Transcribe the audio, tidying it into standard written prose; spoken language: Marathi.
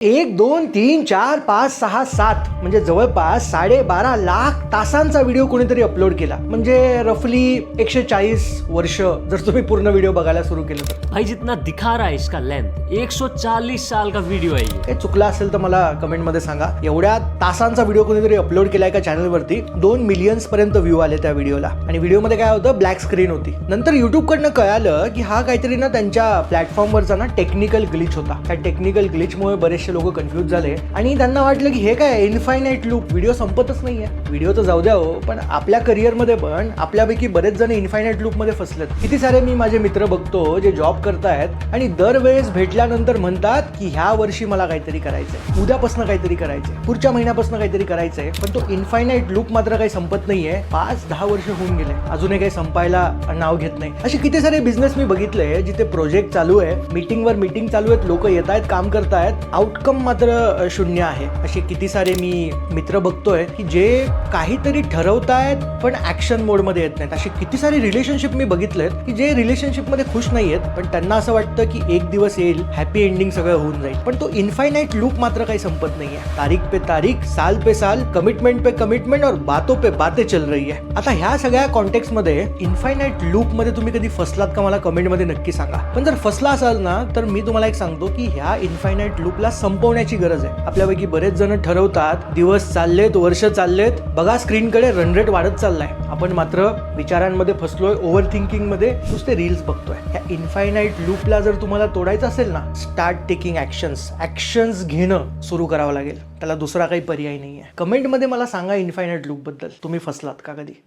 1, 2, 3, 4, 5, 6, 7 म्हणजे जवळपास 12.5 लाख तासांचा व्हिडिओ कोणीतरी अपलोड केला. म्हणजे रफली 140 वर्ष जर तुम्ही पूर्ण व्हिडिओ बघायला सुरू केलं तर. भाई जितना दिखा रहा है इसका लेंथ 140 साल का वीडियो है ये. काही चुकला असेल तर मला कमेंट मध्ये सांगा. एवढ्या तासांचा व्हिडिओ कोणीतरी अपलोड केलाय का चॅनल वरती. 2 मिलियन्स पर्यंत व्ह्यू आले त्या व्हिडिओला. आणि व्हिडिओ मध्ये काय होतं, ब्लॅक स्क्रीन होती. नंतर युट्यूब कडनं कळालं की हा काहीतरी ना त्यांच्या प्लॅटफॉर्मवरचा ना टेक्निकल ग्लिच होता. त्या टेक्निकल ग्लिचमुळे बरेचसे लोक कन्फ्यूज झाले आणि त्यांना वाटलं की हे काय इनफायनाईट लूप, व्हिडिओ संपतच नाहीये. व्हिडिओ तर जाऊ द्या हो, पण आपल्या करिअरमध्ये पण आपल्यापैकी बरेच जण इनफायनाईट लूप मध्ये फसलेत. किती सारे मी माझे मित्र बघतो जे जॉब करतायत आणि दरवेळेस भेटल्यानंतर म्हणतात की ह्या वर्षी मला काहीतरी करायचंय, उद्यापासून काहीतरी करायचंय, पुढच्या महिन्यापासून काहीतरी करायचंय. पण तो इनफायनाईट लूप मात्र काही संपत नाहीये. 5-10 वर्ष होऊन गेले, अजूनही काही संपायला नाव घेत नाही. असे किती सारे बिझनेस मी बघितले जिथे प्रोजेक्ट चालू आहे, मीटिंगवर मीटिंग चालू आहेत, लोक येत आहेत, काम करतायत, आउटकम मात्र शून्य आहे. असे किती सारे मी मित्र बघतोय की जे काहीतरी ठरवतायत पण ऍक्शन मोड मध्ये येत नाहीत. असे किती सारे रिलेशनशिप मी बघितलेत की जे रिलेशनशिप मध्ये खुश नाहीयेत, पण त्यांना असं वाटतं की एक दिवस येईल, हॅपी एंडिंग सगळं होऊन जाईल. पण तो इनफायनाईट लूप मात्र काही संपत नाहीये. तारीख पे तारीख, साल पे साल, कमिटमेंट पे कमिटमेंट और बातों पे बातें चल रही है. आता ह्या सगळ्या कॉन्टेक्स्ट मध्ये इनफायनाईट लूप मध्ये तुम्ही कधी फसलात का मला कमेंट मध्ये नक्की सांगा. पण जर फसला असाल ना तर मी तुम्हाला एक सांगतो की ह्या इनफायनाईट लूपला संपवण्याची गरज आहे. आपल्यापैकी बरेच जण ठरवतात, दिवस चाललेत, वर्ष चाललेत, बघा स्क्रीनकडे रन रेट वाढत चाललाय. आपण मात्र विचारांमध्ये फसलोय, ओव्हर थिंकिंग मध्ये नुसते रील्स बघतोय. ह्या इनफायनाईट लूपला जर तुम्हाला तोडायचं असेल ना, स्टार्ट टेकिंग ऍक्शन्स घेणं सुरू करावं लागेल. त्याला दुसरा काही पर्याय नाहीये. कमेंट मध्ये मला सांगा इनफायनाईट लूप बद्दल तुम्ही फसलात का कधी.